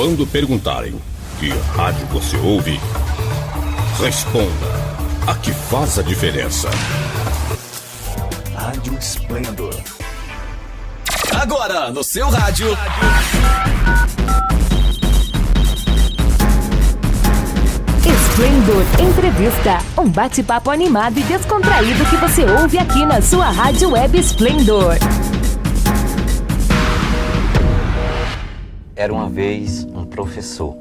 Quando perguntarem que rádio você ouve, responda a que faz a diferença. Rádio Esplendor. Agora, no seu rádio. Esplendor Entrevista, um bate-papo animado e descontraído que você ouve aqui na sua rádio web Esplendor. Era uma vez um professor,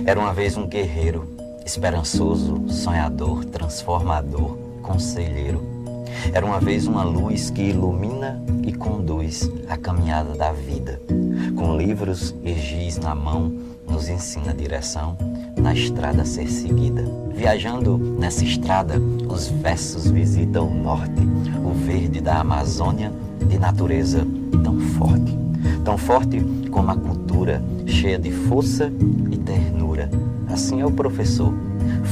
era uma vez um guerreiro, esperançoso, sonhador, transformador, conselheiro. Era uma vez uma luz que ilumina e conduz a caminhada da vida. Com livros e giz na mão, nos ensina a direção na estrada a ser seguida. Viajando nessa estrada, os versos visitam o norte, o verde da Amazônia, de natureza tão forte como a cultura, cheia de força e ternura. Assim é o professor,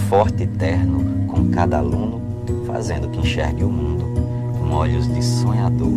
forte e terno com cada aluno, fazendo que enxergue o mundo com olhos de sonhador.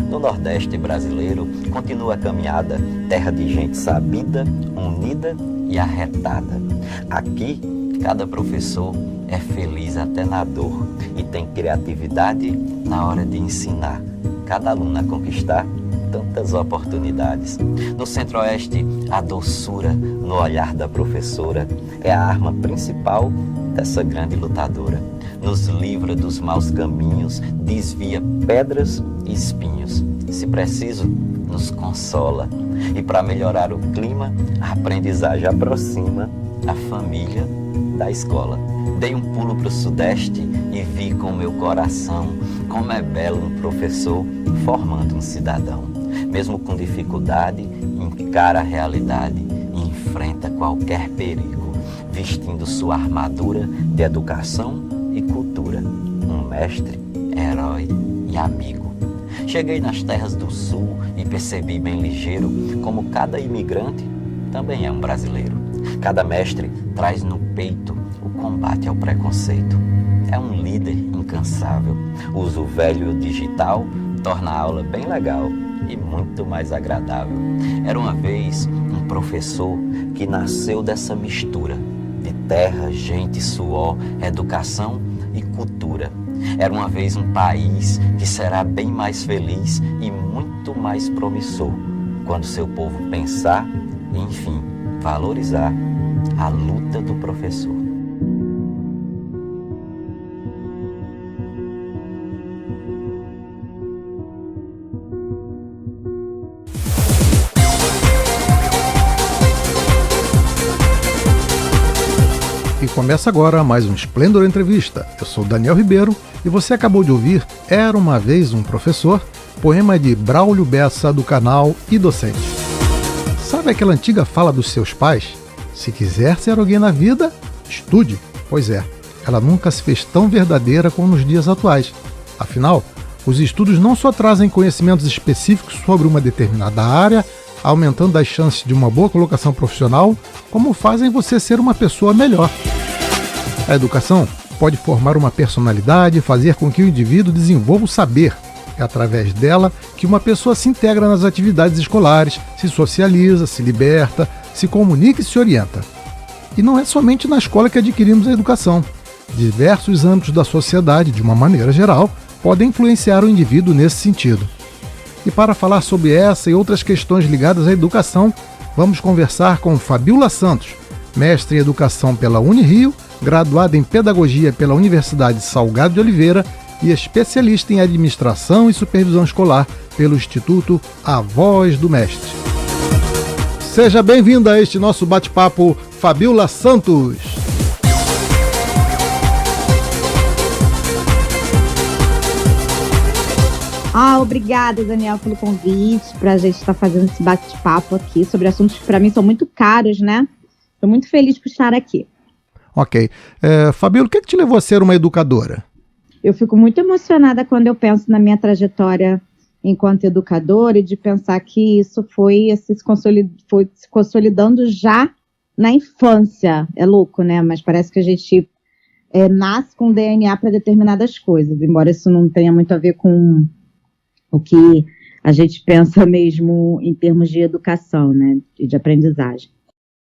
No Nordeste brasileiro continua a caminhada, terra de gente sabida, unida e arretada. Aqui, cada professor é feliz até na dor e tem criatividade na hora de ensinar cada aluno a conquistar tantas oportunidades. No Centro-Oeste, a doçura no olhar da professora é a arma principal dessa grande lutadora. Nos livra dos maus caminhos, desvia pedras e espinhos. Se preciso, nos consola. E para melhorar o clima, a aprendizagem aproxima a família da escola. Dei um pulo para o Sudeste e vi com meu coração como é belo um professor formando um cidadão. Mesmo com dificuldade, encara a realidade e enfrenta qualquer perigo, vestindo sua armadura de educação e cultura. Um mestre, herói e amigo. Cheguei nas terras do Sul e percebi bem ligeiro como cada imigrante também é um brasileiro. Cada mestre traz no peito o combate ao preconceito. É um líder incansável. Usa o velho digital, torna a aula bem legal e muito mais agradável. Era uma vez um professor que nasceu dessa mistura de terra, gente, suor, educação e cultura. Era uma vez um país que será bem mais feliz e muito mais promissor quando seu povo pensar e, enfim, valorizar a luta do professor. E começa agora mais um Esplendor Entrevista. Eu sou Daniel Ribeiro e você acabou de ouvir Era uma Vez um Professor, poema de Braulio Bessa do canal E Docente. Sabe aquela antiga fala dos seus pais? Se quiser ser alguém na vida, estude. Pois é, ela nunca se fez tão verdadeira como nos dias atuais. Afinal, os estudos não só trazem conhecimentos específicos sobre uma determinada área, aumentando as chances de uma boa colocação profissional, como fazem você ser uma pessoa melhor. A educação pode formar uma personalidade e fazer com que o indivíduo desenvolva o saber. É através dela que uma pessoa se integra nas atividades escolares, se socializa, se liberta, se comunica e se orienta. E não é somente na escola que adquirimos a educação. Diversos âmbitos da sociedade, de uma maneira geral, podem influenciar o indivíduo nesse sentido. E para falar sobre essa e outras questões ligadas à educação, vamos conversar com Fabiola Santos, mestre em Educação pela Unirio, graduada em Pedagogia pela Universidade Salgado de Oliveira e especialista em Administração e Supervisão Escolar pelo Instituto A Voz do Mestre. Seja bem-vinda a este nosso bate-papo, Fabiola Santos. Obrigada, Daniel, pelo convite, para a gente estar fazendo esse bate-papo aqui sobre assuntos que para mim são muito caros, né? Estou muito feliz por estar aqui. Ok. Fabiola, o que te levou a ser uma educadora? Eu fico muito emocionada quando eu penso na minha trajetória enquanto educadora e de pensar que isso foi se consolidando já na infância. É louco, né? Mas parece que a gente nasce com DNA para determinadas coisas, embora isso não tenha muito a ver com o que a gente pensa mesmo em termos de educação, né, e de aprendizagem.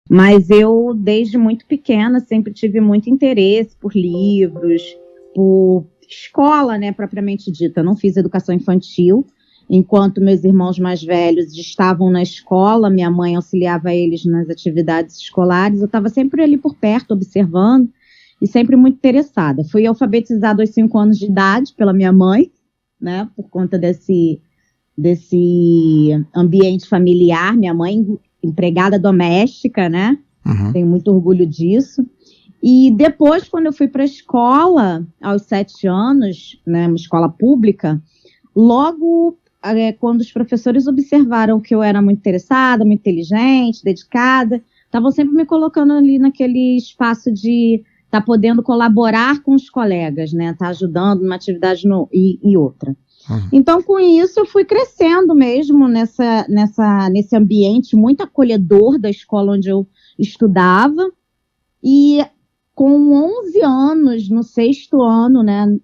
Mas eu, desde muito pequena, sempre tive muito interesse por livros, por escola, né, propriamente dita. Eu não fiz educação infantil, enquanto meus irmãos mais velhos estavam na escola, minha mãe auxiliava eles nas atividades escolares, eu estava sempre ali por perto, observando, e sempre muito interessada. Fui alfabetizada aos 5 anos de idade pela minha mãe, né, por conta desse ambiente familiar. Minha mãe, empregada doméstica, né? Tenho muito orgulho disso. E depois, quando eu fui para a escola, aos 7 anos, né, uma escola pública, logo quando os professores observaram que eu era muito interessada, muito inteligente, dedicada, estavam sempre me colocando ali naquele espaço de estar podendo colaborar com os colegas, né? Estar ajudando numa atividade e outra. Então, com isso, eu fui crescendo mesmo nesse ambiente muito acolhedor da escola onde eu estudava. E com 11 anos, no 6º ano, né,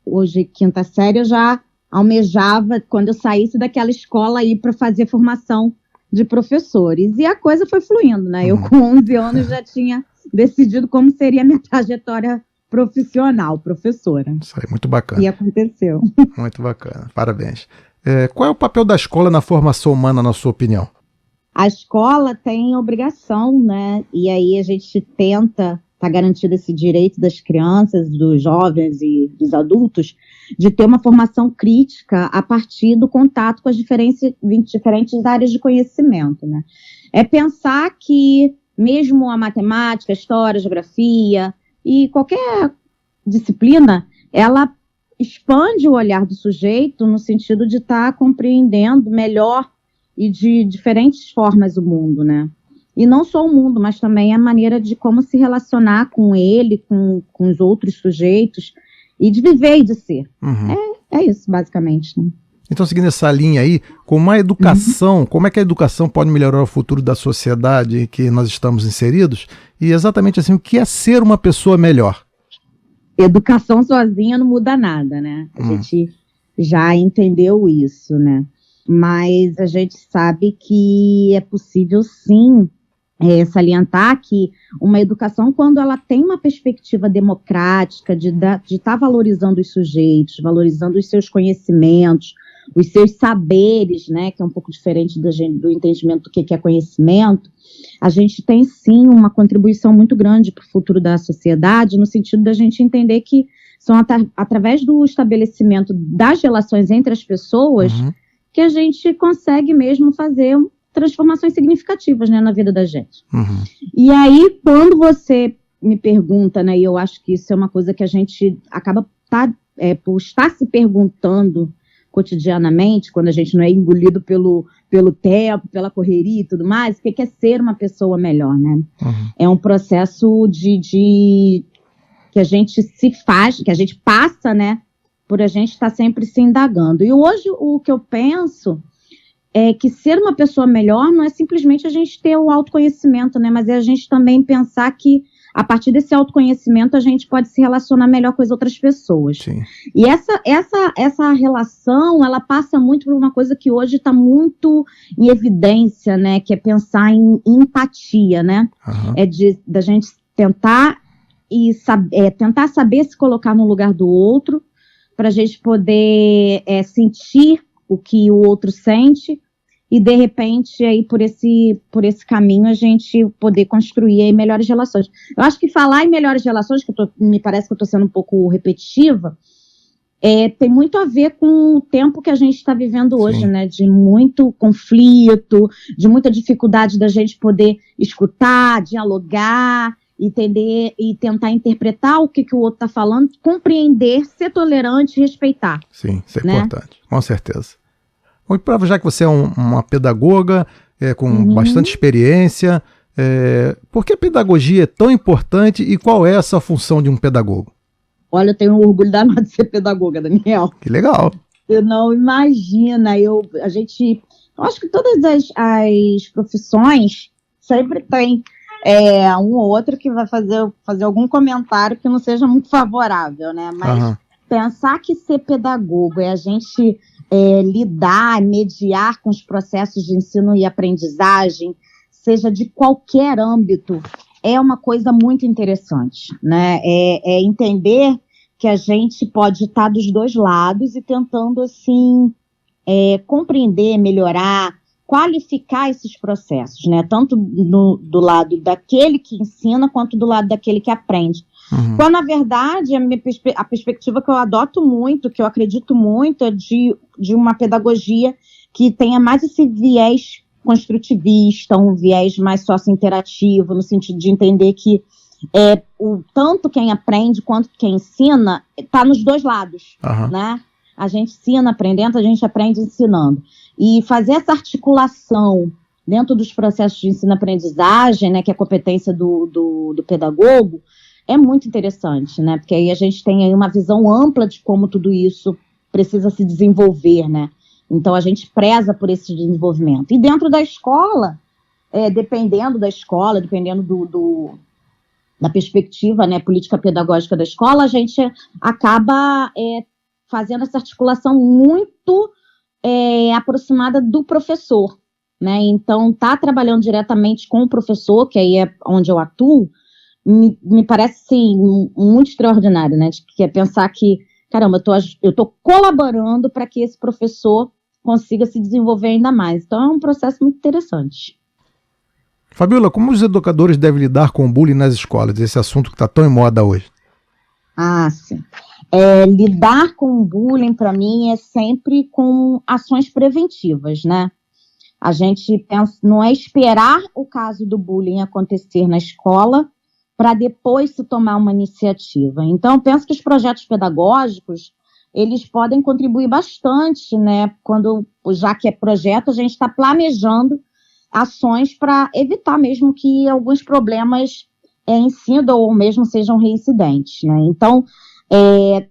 hoje 5ª série, eu já almejava, quando eu saísse daquela escola, ir para fazer formação de professores. E a coisa foi fluindo, né? Eu, com 11 anos, já tinha decidido como seria a minha trajetória profissional, professora. Isso aí, muito bacana. E aconteceu. Muito bacana, parabéns. Qual é o papel da escola na formação humana, na sua opinião? A escola tem obrigação, né? E aí a gente tenta garantido esse direito das crianças, dos jovens e dos adultos de ter uma formação crítica a partir do contato com as diferentes áreas de conhecimento, né? É pensar que mesmo a matemática, a história, a geografia e qualquer disciplina, ela expande o olhar do sujeito no sentido de estar compreendendo melhor e de diferentes formas o mundo, né? E não só o mundo, mas também a maneira de como se relacionar com ele, com os outros sujeitos, e de viver e de ser. É isso, basicamente, né? Então, seguindo essa linha aí, como a educação, como é que a educação pode melhorar o futuro da sociedade em que nós estamos inseridos? E exatamente assim, o que é ser uma pessoa melhor? Educação sozinha não muda nada, né? A gente já entendeu isso, né? Mas a gente sabe que é possível, sim, salientar que uma educação, quando ela tem uma perspectiva democrática, de estar valorizando os sujeitos, valorizando os seus conhecimentos, os seus saberes, né, que é um pouco diferente do entendimento do que é conhecimento, a gente tem, sim, uma contribuição muito grande para o futuro da sociedade, no sentido da gente entender que são através do estabelecimento das relações entre as pessoas que a gente consegue mesmo fazer transformações significativas, né, na vida da gente. E aí, quando você me pergunta, né, e eu acho que isso é uma coisa que a gente acaba por estar se perguntando cotidianamente, quando a gente não é engolido pelo tempo, pela correria e tudo mais, o que é ser uma pessoa melhor, né? É um processo que a gente que a gente passa, né, por a gente estar sempre se indagando. E hoje o que eu penso é que ser uma pessoa melhor não é simplesmente a gente ter o autoconhecimento, né? Mas é a gente também pensar que a partir desse autoconhecimento a gente pode se relacionar melhor com as outras pessoas. Sim. E essa relação, ela passa muito por uma coisa que hoje está muito em evidência, né? Que é pensar em empatia, né? Da gente tentar tentar saber se colocar no lugar do outro, para a gente poder sentir o que o outro sente e, de repente, aí, por esse caminho, a gente poder construir aí melhores relações. Eu acho que falar em melhores relações, me parece que eu estou sendo um pouco repetitiva, tem muito a ver com o tempo que a gente está vivendo hoje, né? De muito conflito, de muita dificuldade da gente poder escutar, dialogar, entender e tentar interpretar o que o outro está falando, compreender, ser tolerante e respeitar. Sim, isso é importante, com certeza. Bom, e já que você é uma pedagoga com bastante experiência, por que a pedagogia é tão importante e qual é essa função de um pedagogo? Olha, eu tenho um orgulho danado de ser pedagoga, Daniel. Que legal. Você não imagina, eu acho que todas as profissões sempre tem um ou outro que vai fazer algum comentário que não seja muito favorável, né? Mas pensar que ser pedagogo é a gente lidar, mediar com os processos de ensino e aprendizagem, seja de qualquer âmbito, é uma coisa muito interessante, né? É entender que a gente pode estar dos dois lados e tentando, assim, compreender, melhorar, qualificar esses processos, né? Tanto do lado daquele que ensina, quanto do lado daquele que aprende. Então, na verdade, a perspectiva que eu adoto muito, que eu acredito muito, é de uma pedagogia que tenha mais esse viés construtivista, um viés mais sócio-interativo, no sentido de entender que tanto quem aprende quanto quem ensina está nos dois lados, né? A gente ensina aprendendo, a gente aprende ensinando. E fazer essa articulação dentro dos processos de ensino-aprendizagem, né, que é a competência do pedagogo, é muito interessante, né? Porque aí a gente tem aí uma visão ampla de como tudo isso precisa se desenvolver, né? Então a gente preza por esse desenvolvimento. E dentro da escola, dependendo da escola, dependendo da perspectiva, né, política pedagógica da escola, a gente acaba fazendo essa articulação muito aproximada do professor, né? Então, trabalhando diretamente com o professor, que aí é onde eu atuo, me parece, sim, muito extraordinário, né? Que é pensar que, caramba, eu tô colaborando para que esse professor consiga se desenvolver ainda mais. Então, é um processo muito interessante. Fabiola, como os educadores devem lidar com o bullying nas escolas? Esse assunto que está tão em moda hoje. Ah, sim. Lidar com o bullying, para mim, é sempre com ações preventivas, né? A gente pensa, não é esperar o caso do bullying acontecer na escola para depois se tomar uma iniciativa. Então, eu penso que os projetos pedagógicos, eles podem contribuir bastante, né? Já que é projeto, a gente está planejando ações para evitar mesmo que alguns problemas incidam ou mesmo sejam reincidentes, né? Então,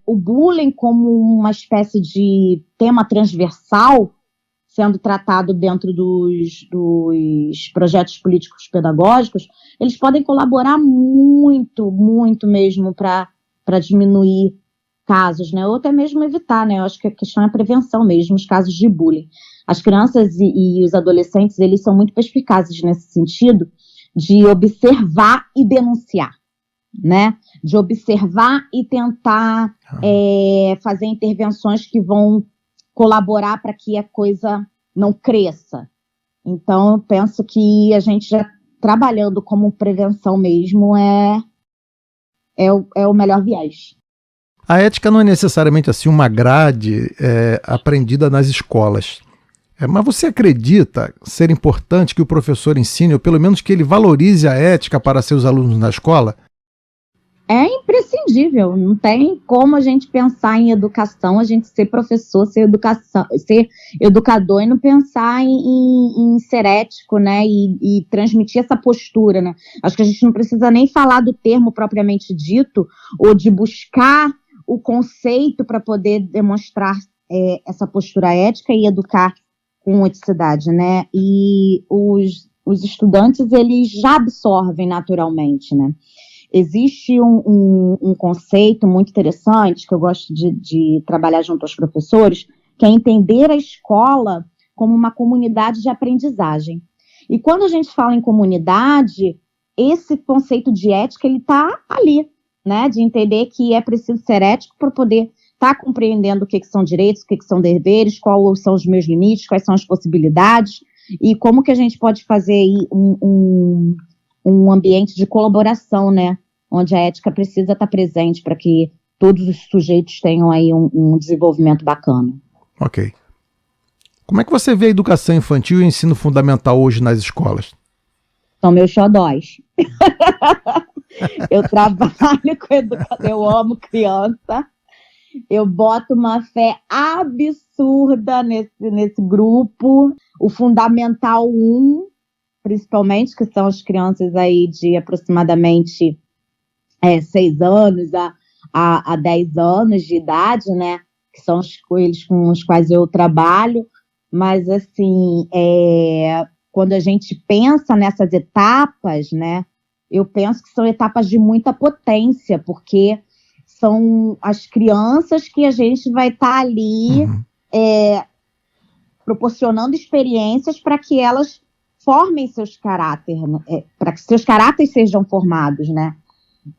o bullying como uma espécie de tema transversal sendo tratado dentro dos projetos políticos pedagógicos, eles podem colaborar muito, muito mesmo para diminuir casos, né? Ou até mesmo evitar, né? Eu acho que a questão é a prevenção mesmo, os casos de bullying. As crianças e os adolescentes, eles são muito perspicazes nesse sentido de observar e denunciar, né? De observar e tentar fazer intervenções que vão colaborar para que a coisa não cresça. Então, eu penso que a gente já trabalhando como prevenção mesmo é o melhor viés. A ética não é necessariamente assim uma grade aprendida nas escolas. Mas você acredita ser importante que o professor ensine, ou pelo menos que ele valorize a ética para seus alunos na escola? É imprescindível, não tem como a gente pensar em educação, a gente ser professor, ser educador e não pensar em ser ético, né, e transmitir essa postura, né. Acho que a gente não precisa nem falar do termo propriamente dito, ou de buscar o conceito para poder demonstrar essa postura ética e educar com eticidade, né, e os estudantes, eles já absorvem naturalmente, né. Existe um conceito muito interessante que eu gosto de trabalhar junto aos professores, que é entender a escola como uma comunidade de aprendizagem. E quando a gente fala em comunidade, esse conceito de ética, ele está ali, né? De entender que é preciso ser ético para poder estar compreendendo o que são direitos, o que são deveres, quais são os meus limites, quais são as possibilidades, e como que a gente pode fazer aí um ambiente de colaboração, né? Onde a ética precisa estar presente para que todos os sujeitos tenham aí um desenvolvimento bacana. Ok. Como é que você vê a educação infantil e o ensino fundamental hoje nas escolas? São meus xodós. Eu trabalho com educação, eu amo criança, eu boto uma fé absurda nesse grupo. O Fundamental 1, principalmente, que são as crianças aí de aproximadamente 6 anos a 10 anos de idade, né? Que são eles com os quais eu trabalho. Mas, assim, quando a gente pensa nessas etapas, né? Eu penso que são etapas de muita potência, porque são as crianças que a gente vai estar ali proporcionando experiências para que elas formem seus caráteres, né? Para que seus caráteres sejam formados, né?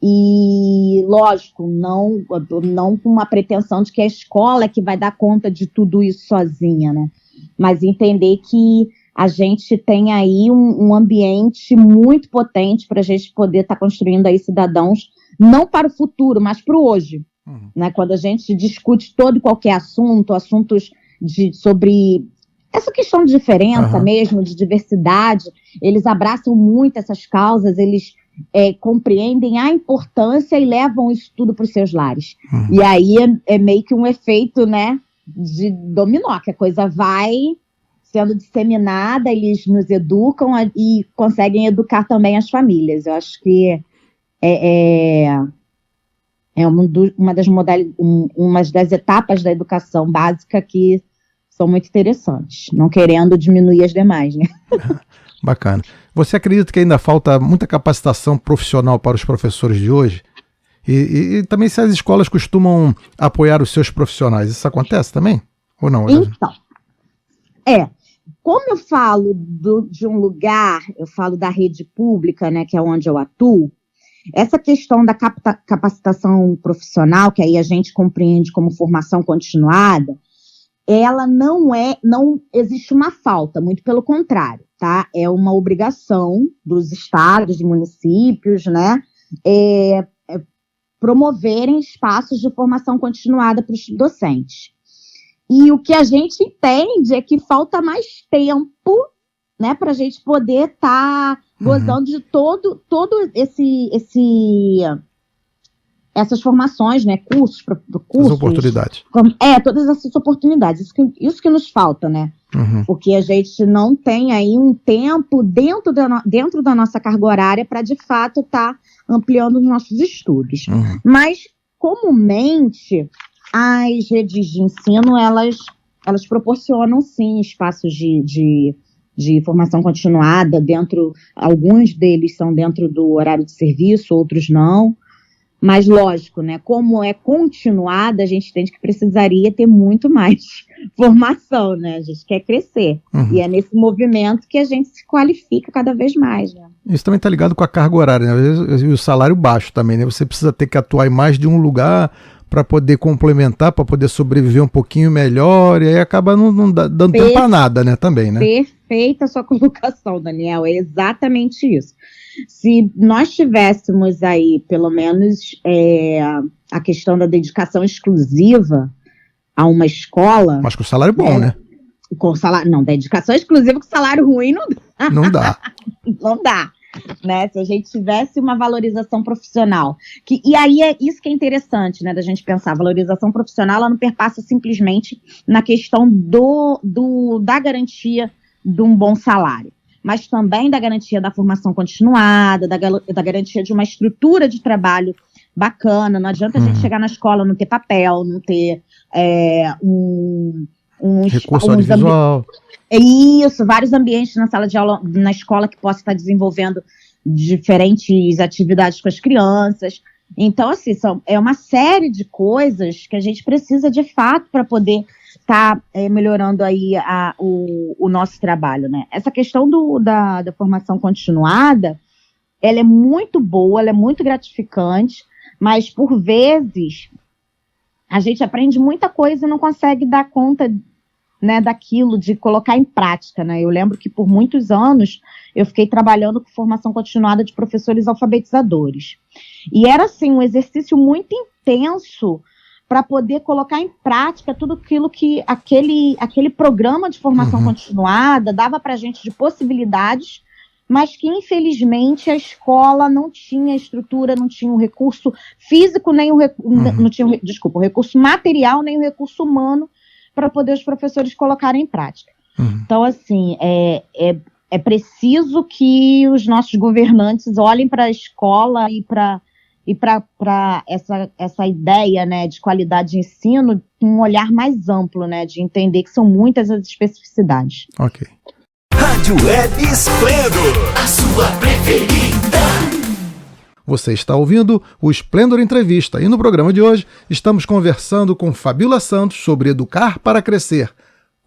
E, lógico, não com uma pretensão de que a escola é que vai dar conta de tudo isso sozinha, né? Mas entender que a gente tem aí um ambiente muito potente para a gente poder estar construindo aí cidadãos, não para o futuro, mas para o hoje. Né? Quando a gente discute todo e qualquer assunto, assuntos sobre essa questão de diferença mesmo, de diversidade, eles abraçam muito essas causas, eles compreendem a importância e levam isso tudo para os seus lares. E aí é meio que um efeito, né, de dominó, que a coisa vai sendo disseminada, eles nos educam e conseguem educar também as famílias. Eu acho que uma das etapas da educação básica que são muito interessantes, não querendo diminuir as demais, né? Bacana. Você acredita que ainda falta muita capacitação profissional para os professores de hoje? E também se as escolas costumam apoiar os seus profissionais, isso acontece também? Ou não? Então, como eu falo de um lugar, eu falo da rede pública, né, que é onde eu atuo, essa questão da capacitação profissional, que aí a gente compreende como formação continuada, ela não existe uma falta, muito pelo contrário, tá? É uma obrigação dos estados, dos municípios, né, promoverem espaços de formação continuada para os docentes. E o que a gente entende é que falta mais tempo, né, para a gente poder estar gozando de todo essas formações, né, cursos, as oportunidades. Todas essas oportunidades. Isso que nos falta, né? Porque a gente não tem aí um tempo dentro da nossa carga horária para, de fato, estar ampliando os nossos estudos. Mas, comumente, as redes de ensino, elas proporcionam, sim, espaços de formação continuada, alguns deles são dentro do horário de serviço, outros não. Mas, lógico, né, como é continuada, a gente entende que precisaria ter muito mais formação, né? A gente quer crescer. E é nesse movimento que a gente se qualifica cada vez mais, né? Isso também está ligado com a carga horária, né? Às vezes, e o salário baixo também, né? Você precisa ter que atuar em mais de um lugar para poder complementar, para poder sobreviver um pouquinho melhor, e aí acaba não dando tempo para nada, né? Também, né? Perfeita a sua colocação, Daniel, é exatamente isso. Se nós tivéssemos aí, pelo menos, a questão da dedicação exclusiva a uma escola... Mas com salário bom, né? Com salário, não, dedicação exclusiva com salário ruim não dá. Não dá. Não dá. Né? Se a gente tivesse uma valorização profissional. E aí é isso que é interessante, né, da gente pensar. A valorização profissional, ela não perpassa simplesmente na questão da garantia de um bom salário, mas também da garantia da formação continuada, da garantia de uma estrutura de trabalho bacana. Não adianta a gente chegar na escola, não ter papel, não ter recurso audiovisual. Isso, vários ambientes na sala de aula, na escola, que possa estar desenvolvendo diferentes atividades com as crianças. Então, assim, é uma série de coisas que a gente precisa, de fato, para poder estar melhorando aí o nosso trabalho, né? Essa questão da formação continuada, ela é muito boa, ela é muito gratificante, mas, por vezes, a gente aprende muita coisa e não consegue dar conta, né, daquilo, de colocar em prática, né? Eu lembro que por muitos anos eu fiquei trabalhando com formação continuada de professores alfabetizadores. E era, assim, um exercício muito intenso para poder colocar em prática tudo aquilo que aquele programa de formação continuada dava para a gente de possibilidades, mas que, infelizmente, a escola não tinha estrutura, não tinha o recurso físico, nem não tinha, o recurso material, nem o recurso humano para poder os professores colocarem em prática. Então, assim, é preciso que os nossos governantes olhem para a escola e para essa ideia, né, de qualidade de ensino com um olhar mais amplo, né, de entender que são muitas as especificidades. Ok. Rádio Web Esplendor, a sua preferida. Você está ouvindo o Esplendor Entrevista, e no programa de hoje estamos conversando com Fabíola Santos sobre educar para crescer.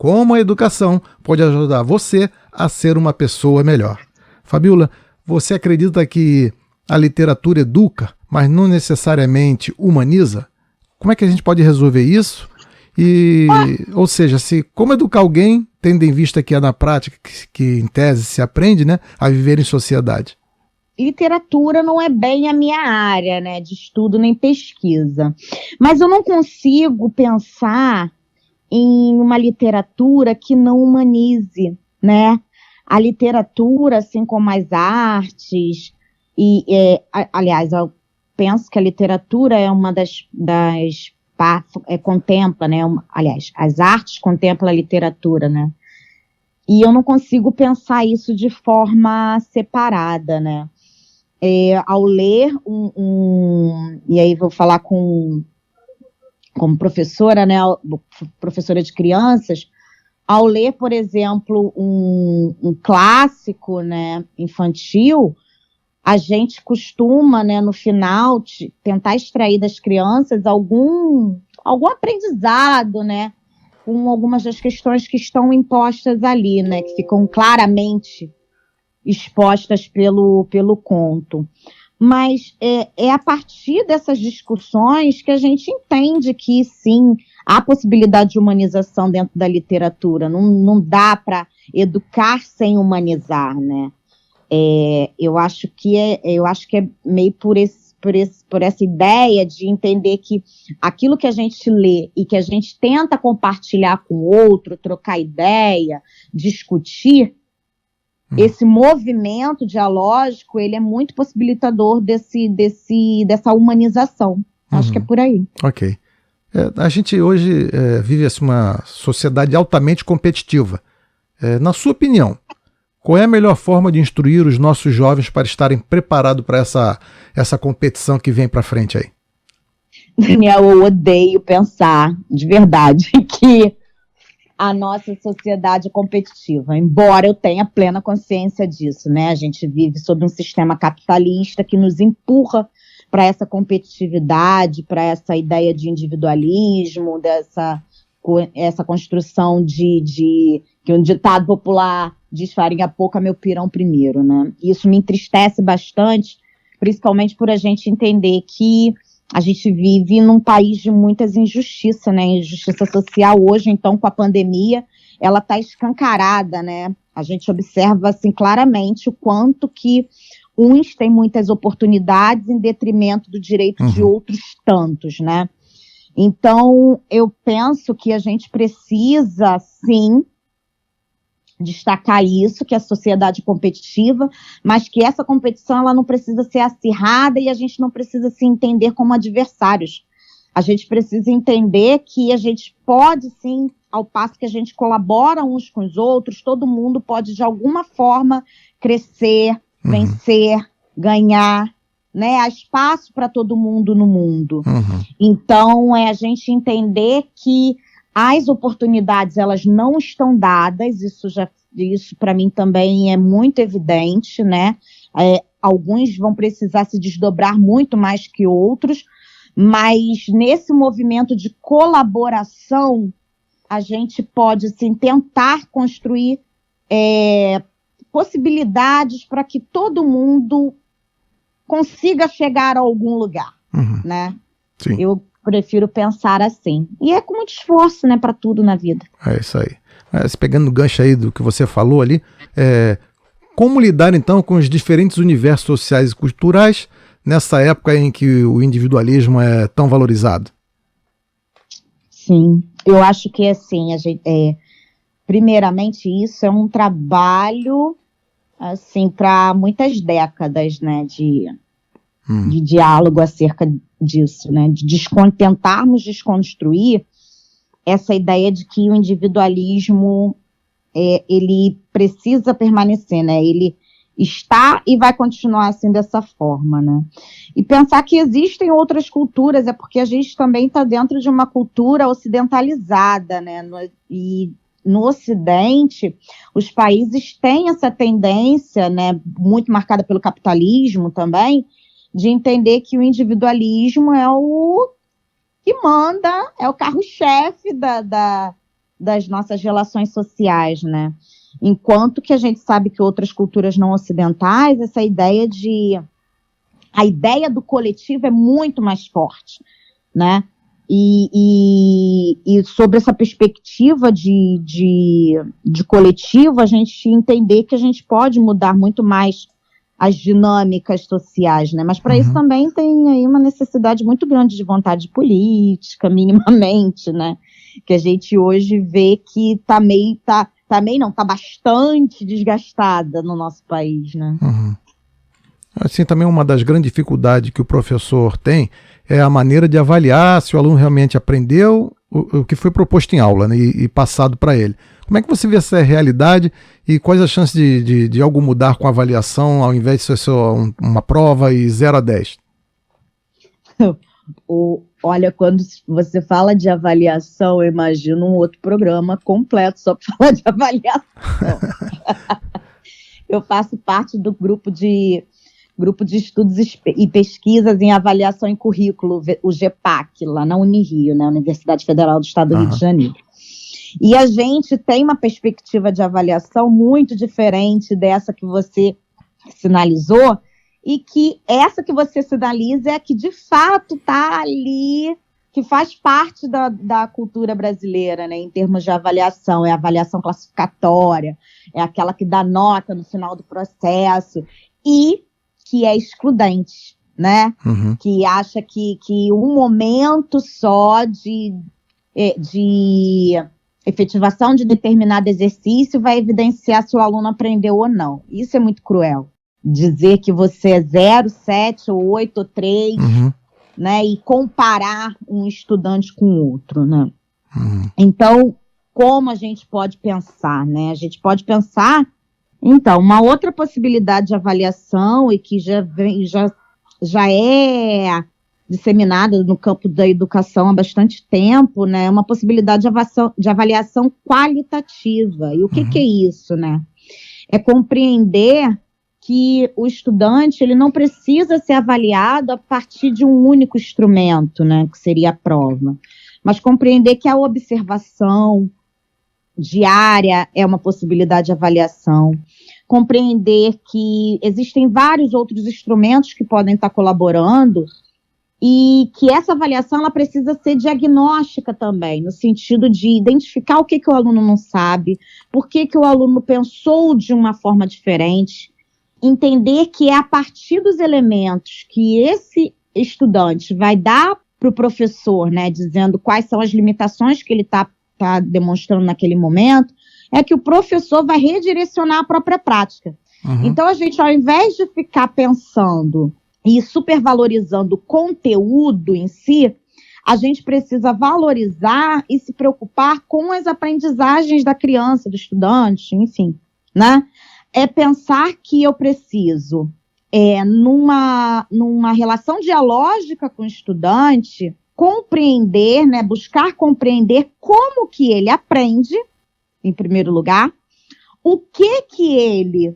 como a educação pode ajudar você a ser uma pessoa melhor. Fabíola, você acredita que a literatura educa, mas não necessariamente humaniza? Como é que a gente pode resolver isso? Ou seja, como educar alguém, tendo em vista que é na prática, que em tese se aprende, né, a viver em sociedade? Literatura não é bem a minha área, né, de estudo nem pesquisa. Mas eu não consigo pensar em uma literatura que não humanize, né? A literatura, assim como as artes, aliás, eu penso que a literatura é uma contempla, né? Aliás, as artes contemplam a literatura, né? E eu não consigo pensar isso de forma separada, né? Ao ler e aí vou falar como professora, né? Professora de crianças, ao ler, por exemplo, um clássico, né, infantil, a gente costuma, né, no final, tentar extrair das crianças algum aprendizado, né, com algumas das questões que estão impostas ali, né, que ficam claramente expostas pelo conto. Mas é a partir dessas discussões que a gente entende que, sim, há possibilidade de humanização dentro da literatura. Não dá para educar sem humanizar, né? Eu acho que é meio por essa ideia de entender que aquilo que a gente lê e que a gente tenta compartilhar com o outro, trocar ideia, discutir, esse movimento dialógico, ele é muito possibilitador dessa humanização. Acho que é por aí. Ok. A gente hoje vive assim, uma sociedade altamente competitiva. Na sua opinião, qual é a melhor forma de instruir os nossos jovens para estarem preparados para essa competição que vem para frente aí? Daniel, eu odeio pensar, de verdade, que a nossa sociedade é competitiva, embora eu tenha plena consciência disso, né? A gente vive sob um sistema capitalista que nos empurra para essa competitividade, para essa ideia de individualismo, essa construção de que um ditado popular diz: farinha pouca, meu pirão primeiro, né? Isso me entristece bastante, principalmente por a gente entender que a gente vive num país de muitas injustiças, né? Injustiça social hoje, então, com a pandemia, ela está escancarada, né? A gente observa, assim, claramente o quanto que uns têm muitas oportunidades em detrimento do direito de outros tantos, né? Então, eu penso que a gente precisa, sim, destacar isso, que é a sociedade competitiva, mas que essa competição ela não precisa ser acirrada e a gente não precisa se entender como adversários. A gente precisa entender que a gente pode, sim, ao passo que a gente colabora uns com os outros, todo mundo pode, de alguma forma, crescer, vencer, ganhar, né? Há espaço para todo mundo no mundo. Então, a gente entender que as oportunidades, elas não estão dadas, isso para mim também é muito evidente, né? Alguns vão precisar se desdobrar muito mais que outros, mas nesse movimento de colaboração, a gente pode, assim, tentar construir possibilidades para que todo mundo consiga chegar a algum lugar, né? Sim. Eu prefiro pensar assim. E é com muito esforço, né, para tudo na vida. É isso aí. Mas pegando o gancho aí do que você falou ali, como lidar então com os diferentes universos sociais e culturais nessa época em que o individualismo é tão valorizado? Sim, eu acho que assim, primeiramente isso é um trabalho assim para muitas décadas, né, de diálogo acerca disso, né, de tentarmos desconstruir essa ideia de que o individualismo ele precisa permanecer, né, ele está e vai continuar assim dessa forma, né, e pensar que existem outras culturas, porque a gente também está dentro de uma cultura ocidentalizada, né, e no Ocidente, os países têm essa tendência, né, muito marcada pelo capitalismo também, de entender que o individualismo é o que manda, é o carro-chefe das nossas relações sociais, né? Enquanto que a gente sabe que outras culturas não ocidentais, a ideia do coletivo é muito mais forte, né? E sobre essa perspectiva de coletivo, a gente entender que a gente pode mudar muito mais as dinâmicas sociais, né? Mas para isso também tem aí uma necessidade muito grande de vontade política, minimamente, né? Que a gente hoje vê que tá bastante desgastada no nosso país, né? Assim, também uma das grandes dificuldades que o professor tem é a maneira de avaliar se o aluno realmente aprendeu o que foi proposto em aula, né, e passado para ele. Como é que você vê essa realidade e quais as chances de algo mudar com a avaliação ao invés de ser só uma prova e 0 a 10? Olha, quando você fala de avaliação, eu imagino um outro programa completo só para falar de avaliação. Eu faço parte do grupo de estudos e pesquisas em avaliação em currículo, o GEPAC, lá na Unirio, né, Universidade Federal do Estado do Rio de Janeiro. E a gente tem uma perspectiva de avaliação muito diferente dessa que você sinalizou, e que essa que você sinaliza é a que de fato está ali, que faz parte da cultura brasileira, né, em termos de avaliação. É a avaliação classificatória, é aquela que dá nota no final do processo, e que é excludente, né? Que acha que um momento só de efetivação de determinado exercício vai evidenciar se o aluno aprendeu ou não. Isso é muito cruel. Dizer que você é 0, 7, ou 8, ou 3, né? E comparar um estudante com o outro, né? Então, como a gente pode pensar, né? A gente pode pensar, então, uma outra possibilidade de avaliação e que já é disseminada no campo da educação há bastante tempo, né? É uma possibilidade de avaliação qualitativa. E o que é isso, né? É compreender que o estudante ele não precisa ser avaliado a partir de um único instrumento, né? Que seria a prova. Mas compreender que a observação diária é uma possibilidade de avaliação. Compreender que existem vários outros instrumentos que podem estar colaborando e que essa avaliação ela precisa ser diagnóstica também, no sentido de identificar o que o aluno não sabe, por que o aluno pensou de uma forma diferente, entender que é a partir dos elementos que esse estudante vai dar para o professor, né, dizendo quais são as limitações que ele está demonstrando naquele momento, é que o professor vai redirecionar a própria prática. Então, a gente, ao invés de ficar pensando e supervalorizando o conteúdo em si, a gente precisa valorizar e se preocupar com as aprendizagens da criança, do estudante, enfim, né? É pensar que eu preciso, numa relação dialógica com o estudante, compreender, né, buscar compreender como que ele aprende, em primeiro lugar, o que ele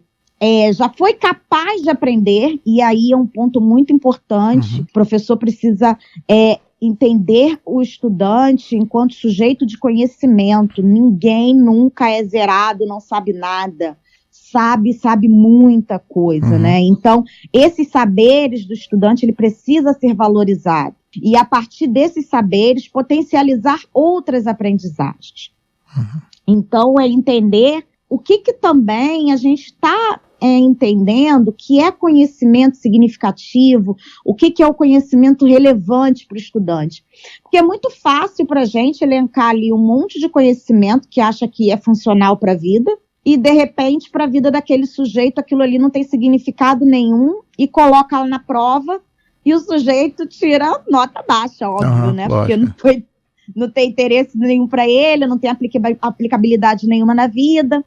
já foi capaz de aprender, e aí é um ponto muito importante. O professor precisa entender o estudante enquanto sujeito de conhecimento. Ninguém nunca é zerado, não sabe nada. Sabe muita coisa, né? Então, esses saberes do estudante, ele precisa ser valorizado. E, a partir desses saberes, potencializar outras aprendizagens. Então, é entender o que também a gente está entendendo que é conhecimento significativo, o que é o conhecimento relevante para o estudante. Porque é muito fácil para a gente elencar ali um monte de conhecimento que acha que é funcional para a vida, e, de repente, para a vida daquele sujeito, aquilo ali não tem significado nenhum, e coloca lá na prova, e o sujeito tira nota baixa, óbvio, né? Lógico. Porque não tem interesse nenhum para ele, não tem aplicabilidade nenhuma na vida.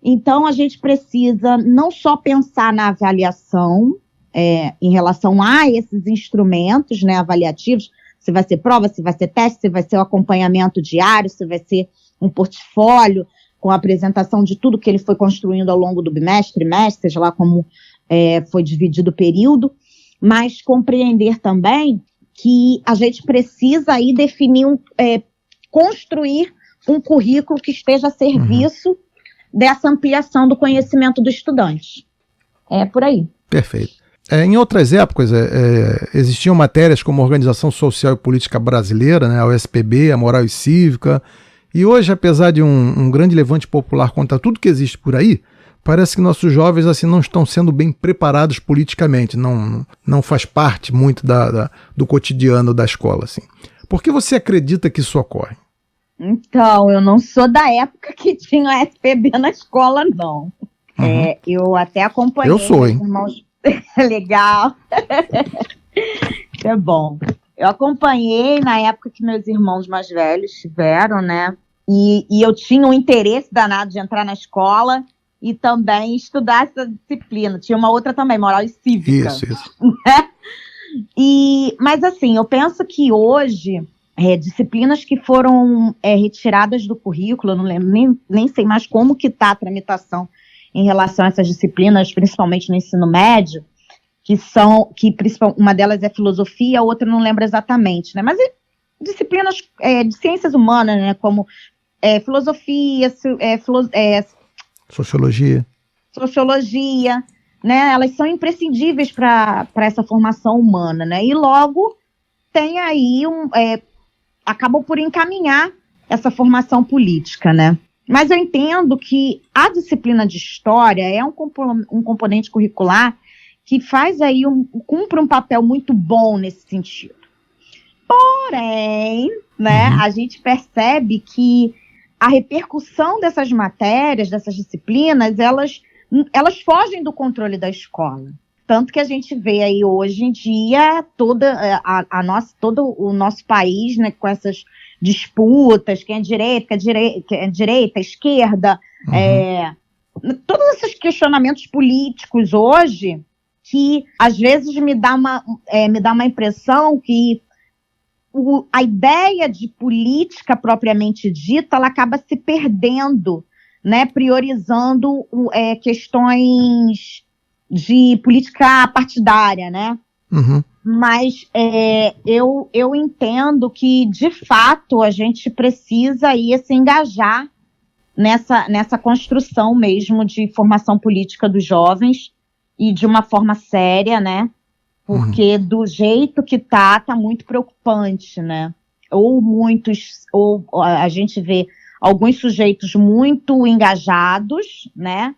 Então, a gente precisa não só pensar na avaliação, em relação a esses instrumentos, né, avaliativos, se vai ser prova, se vai ser teste, se vai ser o acompanhamento diário, se vai ser um portfólio, com a apresentação de tudo que ele foi construindo ao longo do bimestre, trimestre, seja lá como foi dividido o período, mas compreender também que a gente precisa aí definir, construir um currículo que esteja a serviço dessa ampliação do conhecimento do estudante. É por aí. Perfeito. Em outras épocas, existiam matérias como Organização Social e Política Brasileira, né, a USPB, a Moral e Cívica, e hoje, apesar de um grande levante popular contra tudo que existe por aí, parece que nossos jovens assim, não estão sendo bem preparados politicamente, não faz parte muito do cotidiano da escola. Assim. Por que você acredita que isso ocorre? Então, eu não sou da época que tinha a SPB na escola, não. Eu até acompanhei. Eu sou, hein? Irmãos... Legal. Isso é bom. Eu acompanhei na época que meus irmãos mais velhos tiveram, né? E eu tinha um interesse danado de entrar na escola e também estudar essa disciplina. Tinha uma outra também, Moral e Cívica. Isso. Mas assim, eu penso que hoje, disciplinas que foram retiradas do currículo, eu não lembro, nem sei mais como que está a tramitação em relação a essas disciplinas, principalmente no ensino médio, que uma delas é filosofia, a outra não lembro exatamente, né? Mas disciplinas de ciências humanas, né? Como filosofia, sociologia, né? Elas são imprescindíveis para essa formação humana, né? E logo tem aí acabam por encaminhar essa formação política, né? Mas eu entendo que a disciplina de história é um componente curricular que faz aí cumpre um papel muito bom nesse sentido. Porém, né, a gente percebe que a repercussão dessas matérias, dessas disciplinas, elas fogem do controle da escola. Tanto que a gente vê aí hoje em dia todo o nosso país, né, com essas disputas, quem é direita, esquerda, todos esses questionamentos políticos hoje, que às vezes me dá uma impressão que a ideia de política propriamente dita, ela acaba se perdendo, né, priorizando questões de política partidária, né? Mas eu entendo que, de fato, a gente precisa se engajar nessa construção mesmo de formação política dos jovens e de uma forma séria, né? Porque do jeito que tá muito preocupante, né? Ou a gente vê alguns sujeitos muito engajados, né?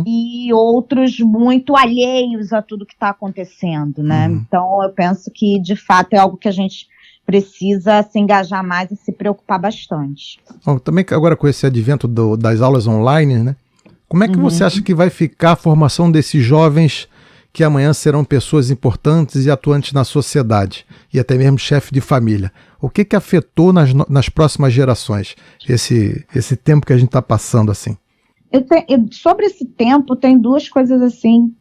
E outros muito alheios a tudo que está acontecendo, né? Então, eu penso que, de fato, é algo que a gente precisa se engajar mais e se preocupar bastante. Também agora com esse advento das aulas online, né? Como é que você acha que vai ficar a formação desses jovens que amanhã serão pessoas importantes e atuantes na sociedade, e até mesmo chefe de família? O que afetou nas próximas gerações esse tempo que a gente está passando assim? Sobre esse tempo, tem duas coisas assim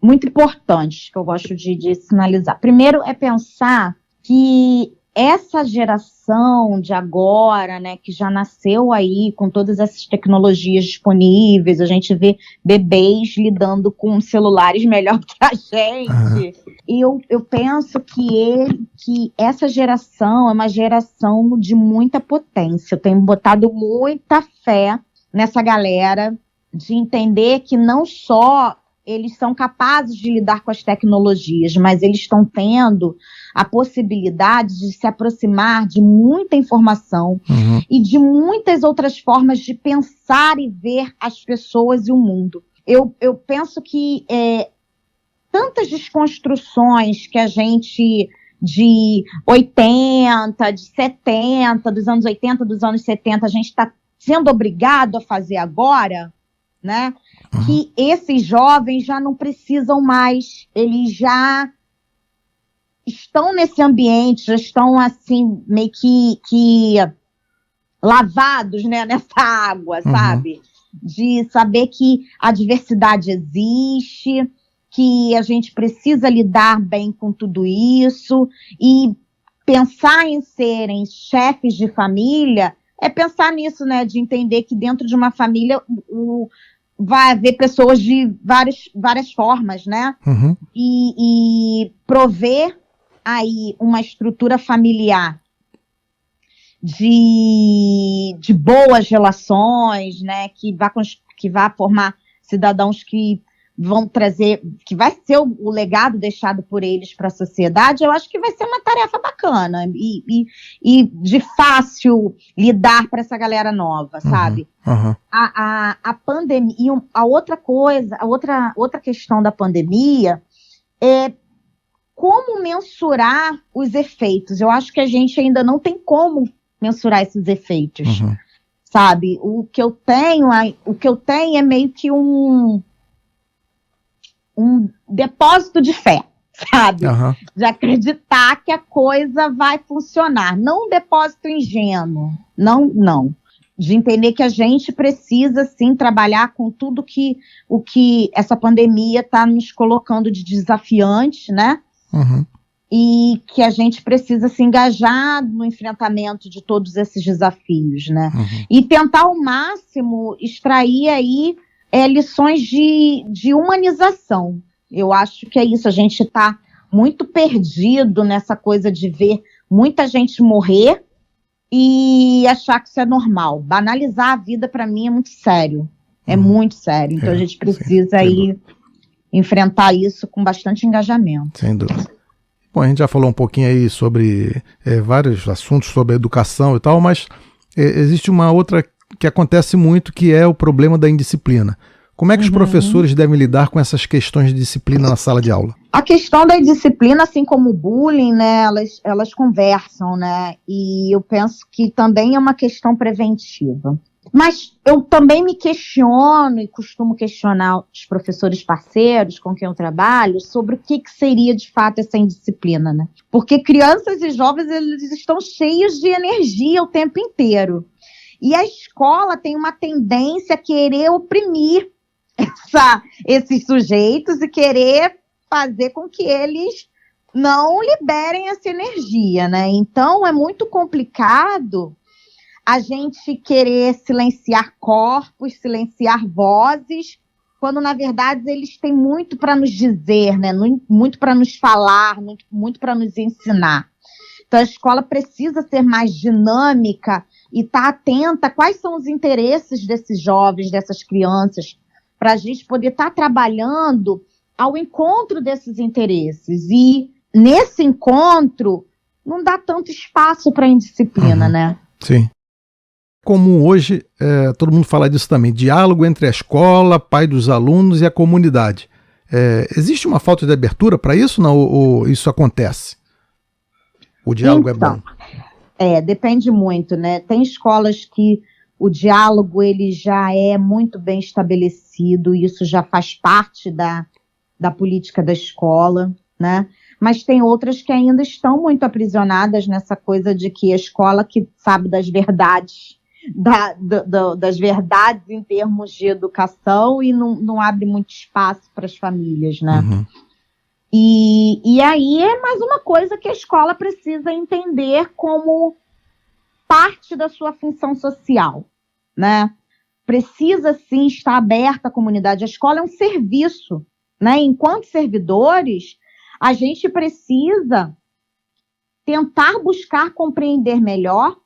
muito importantes que eu gosto de sinalizar. Primeiro é pensar que essa geração de agora, né, que já nasceu aí com todas essas tecnologias disponíveis, a gente vê bebês lidando com celulares melhor que a gente. E eu penso que essa geração é uma geração de muita potência. Eu tenho botado muita fé nessa galera, de entender que não só eles são capazes de lidar com as tecnologias, mas eles estão tendo a possibilidade de se aproximar de muita informação e de muitas outras formas de pensar e ver as pessoas e o mundo. Eu penso que tantas desconstruções que a gente de 80, de 70, dos anos 80, dos anos 70, a gente está sendo obrigado a fazer agora, né? Que esses jovens já não precisam mais, eles já estão nesse ambiente, já estão assim, meio que lavados, né, nessa água, sabe? De saber que a diversidade existe, que a gente precisa lidar bem com tudo isso, e pensar em serem chefes de família é pensar nisso, né, de entender que dentro de uma família vai haver pessoas de várias formas, né, e prover aí uma estrutura familiar de boas relações, né, que vai formar cidadãos que vão trazer, que vai ser o legado deixado por eles para a sociedade, eu acho que vai ser uma tarefa bacana e de fácil lidar para essa galera nova, sabe? A pandemia, e a outra coisa, outra questão da pandemia é como mensurar os efeitos. Eu acho que a gente ainda não tem como mensurar esses efeitos, sabe? O que eu tenho é meio que um depósito de fé, sabe? De acreditar que a coisa vai funcionar. Não um depósito ingênuo, não. De entender que a gente precisa, sim, trabalhar com tudo o que essa pandemia está nos colocando de desafiante, né? E que a gente precisa se engajar no enfrentamento de todos esses desafios, né? E tentar ao máximo extrair aí lições de humanização. Eu acho que é isso, a gente está muito perdido nessa coisa de ver muita gente morrer e achar que isso é normal. Banalizar a vida, para mim, é muito sério. É muito sério. Então a gente precisa aí enfrentar isso com bastante engajamento. Sem dúvida. Bom, a gente já falou um pouquinho aí sobre vários assuntos sobre educação e tal, mas existe uma outra que acontece muito, que é o problema da indisciplina. Como é que os professores devem lidar com essas questões de disciplina na sala de aula? A questão da indisciplina, assim como o bullying, né, elas conversam, né, e eu penso que também é uma questão preventiva. Mas eu também me questiono e costumo questionar os professores parceiros com quem eu trabalho sobre o que seria de fato essa indisciplina, né? Porque crianças e jovens, eles estão cheios de energia o tempo inteiro. E a escola tem uma tendência a querer oprimir esses sujeitos e querer fazer com que eles não liberem essa energia, né? Então, é muito complicado a gente querer silenciar corpos, silenciar vozes, quando, na verdade, eles têm muito para nos dizer, né? Muito para nos falar, muito para nos ensinar. Então, a escola precisa ser mais dinâmica e estar atenta a quais são os interesses desses jovens, dessas crianças, para a gente poder estar trabalhando ao encontro desses interesses. E, nesse encontro, não dá tanto espaço para a indisciplina, né? Sim. Como hoje, todo mundo fala disso também, diálogo entre a escola, pai dos alunos e a comunidade. Existe uma falta de abertura para isso, não? Ou isso acontece? O diálogo é bom? Depende muito, né? Tem escolas que o diálogo ele já é muito bem estabelecido, isso já faz parte da política da escola, né? Mas tem outras que ainda estão muito aprisionadas nessa coisa de que a escola que sabe das verdades, das verdades em termos de educação e não abre muito espaço para as famílias, né? E aí é mais uma coisa que a escola precisa entender como parte da sua função social, né? Precisa, sim, estar aberta à comunidade. A escola é um serviço, né? Enquanto servidores, a gente precisa tentar buscar compreender melhor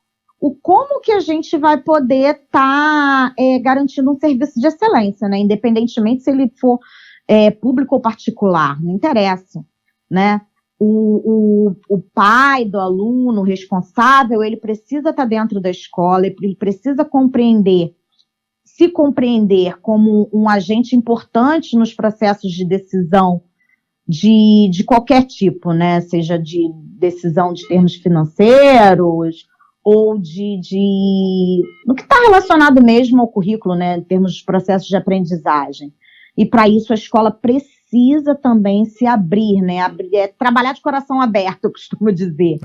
como que a gente vai poder estar garantindo um serviço de excelência, né? Independentemente se ele for público ou particular, não interessa, né? O pai do aluno, o responsável, ele precisa estar dentro da escola, ele precisa se compreender como um agente importante nos processos de decisão de qualquer tipo, né? Seja de decisão de termos financeiros ou no que está relacionado mesmo ao currículo, né? Em termos de processos de aprendizagem. E para isso a escola precisa também se abrir, né? Trabalhar de coração aberto, eu costumo dizer,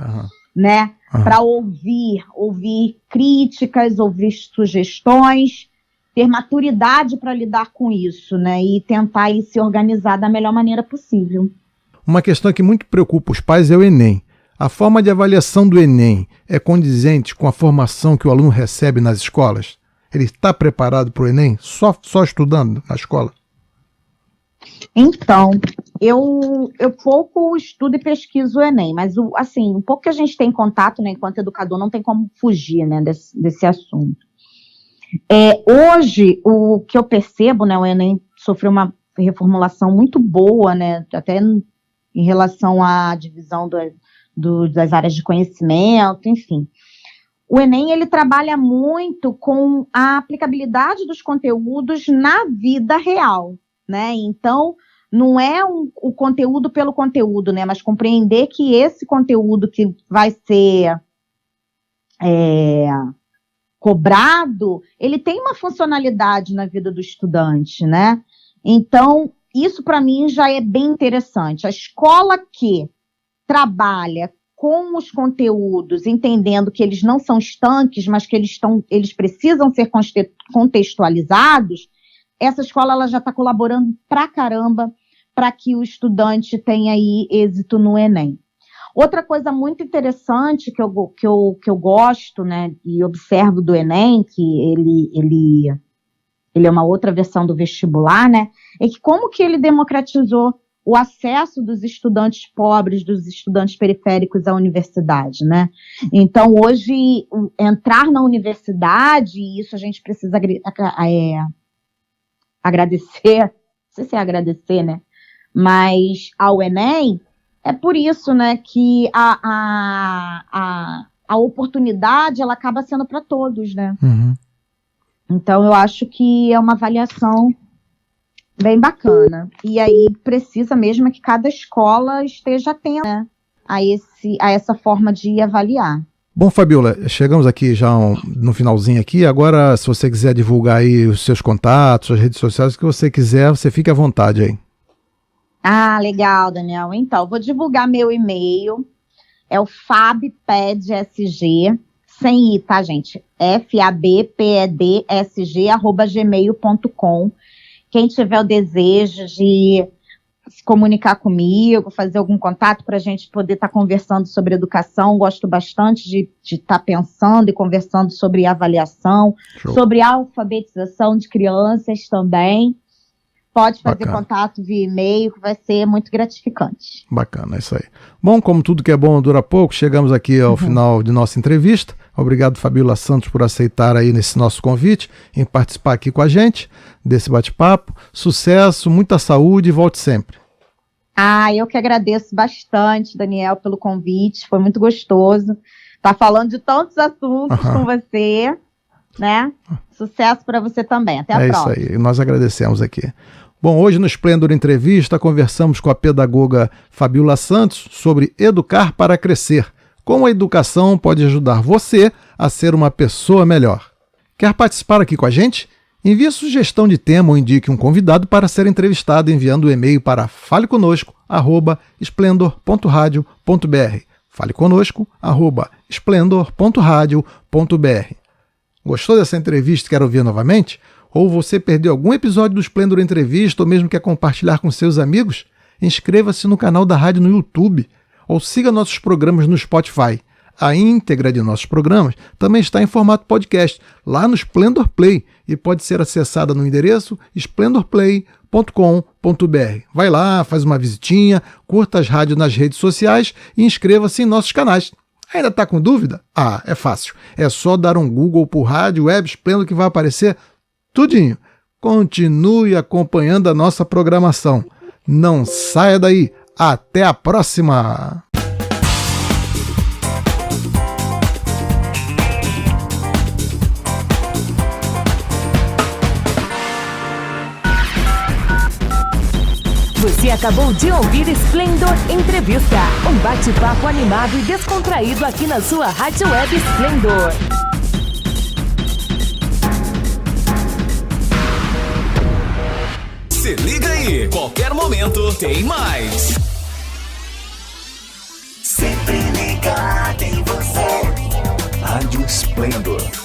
né? Para ouvir críticas, ouvir sugestões, ter maturidade para lidar com isso, né? E tentar aí se organizar da melhor maneira possível. Uma questão que muito preocupa os pais é o Enem. A forma de avaliação do Enem é condizente com a formação que o aluno recebe nas escolas? Ele está preparado para o Enem só estudando na escola? Então, eu pouco estudo e pesquiso o Enem, mas assim, um pouco que a gente tem contato, né, enquanto educador, não tem como fugir, né, desse assunto. Hoje, o que eu percebo, né, o Enem sofreu uma reformulação muito boa, né, até em relação à divisão das áreas de conhecimento, enfim. O Enem, ele trabalha muito com a aplicabilidade dos conteúdos na vida real, né? Então, não é o conteúdo pelo conteúdo, né? Mas compreender que esse conteúdo que vai ser cobrado, ele tem uma funcionalidade na vida do estudante, né? Então, isso para mim já é bem interessante. A escola que trabalha com os conteúdos, entendendo que eles não são estanques, mas que eles precisam ser contextualizados, essa escola ela já está colaborando pra caramba para que o estudante tenha aí êxito no Enem. Outra coisa muito interessante que eu gosto, né, e observo do Enem, que ele é uma outra versão do vestibular, né, é que como que ele democratizou o acesso dos estudantes pobres, dos estudantes periféricos à universidade, né? Então, hoje, entrar na universidade, e isso a gente precisa agradecer, não sei se é agradecer, né? Mas ao Enem, é por isso, né, que a oportunidade, ela acaba sendo para todos, né? Uhum. Então, eu acho que é uma avaliação bem bacana. E aí precisa mesmo que cada escola esteja atenta, né, a essa forma de avaliar. Bom, Fabiola, chegamos aqui já no finalzinho aqui. Agora, se você quiser divulgar aí os seus contatos, as redes sociais, o que você quiser, você fique à vontade aí. Ah, legal, Daniel. Então, vou divulgar meu e-mail. É o fabpedsg, sem i, tá, gente? fabpedsg@gmail.com. Quem tiver o desejo de se comunicar comigo, fazer algum contato para a gente poder estar conversando sobre educação, gosto bastante de estar pensando e conversando sobre avaliação, Show. sobre alfabetização de crianças também. Pode fazer Bacana. contato via e-mail, que vai ser muito gratificante. Bacana, é isso aí. Bom, como tudo que é bom dura pouco, chegamos aqui ao final de nossa entrevista. Obrigado, Fabiola Santos, por aceitar aí nesse nosso convite, em participar aqui com a gente desse bate-papo. Sucesso, muita saúde e volte sempre. Ah, eu que agradeço bastante, Daniel, pelo convite. Foi muito gostoso estar falando de tantos assuntos com você, né? Sucesso para você também. Até a próxima. É isso aí, nós agradecemos aqui. Bom, hoje no Esplêndor Entrevista conversamos com a pedagoga Fabiola Santos sobre educar para crescer. Como a educação pode ajudar você a ser uma pessoa melhor. Quer participar aqui com a gente? Envie sugestão de tema ou indique um convidado para ser entrevistado enviando o e-mail para faleconosco@esplendor.radio.br. faleconosco@esplendor.radio.br. Gostou dessa entrevista e quer ouvir novamente? Ou você perdeu algum episódio do Esplêndor Entrevista ou mesmo quer compartilhar com seus amigos? Inscreva-se no canal da rádio no YouTube ou siga nossos programas no Spotify. A íntegra de nossos programas também está em formato podcast lá no Splendor Play e pode ser acessada no endereço splendorplay.com.br. Vai lá, faz uma visitinha, curta as rádios nas redes sociais e inscreva-se em nossos canais. Ainda está com dúvida? Ah, é fácil. É só dar um Google por Rádio Web Esplendor que vai aparecer tudinho. Continue acompanhando a nossa programação. Não saia daí. Até a próxima! Você acabou de ouvir Esplêndor Entrevista, um bate-papo animado e descontraído aqui na sua Rádio Web Esplêndor. Se liga aí, qualquer momento tem mais. Sempre ligado em você. Rádio Esplêndor.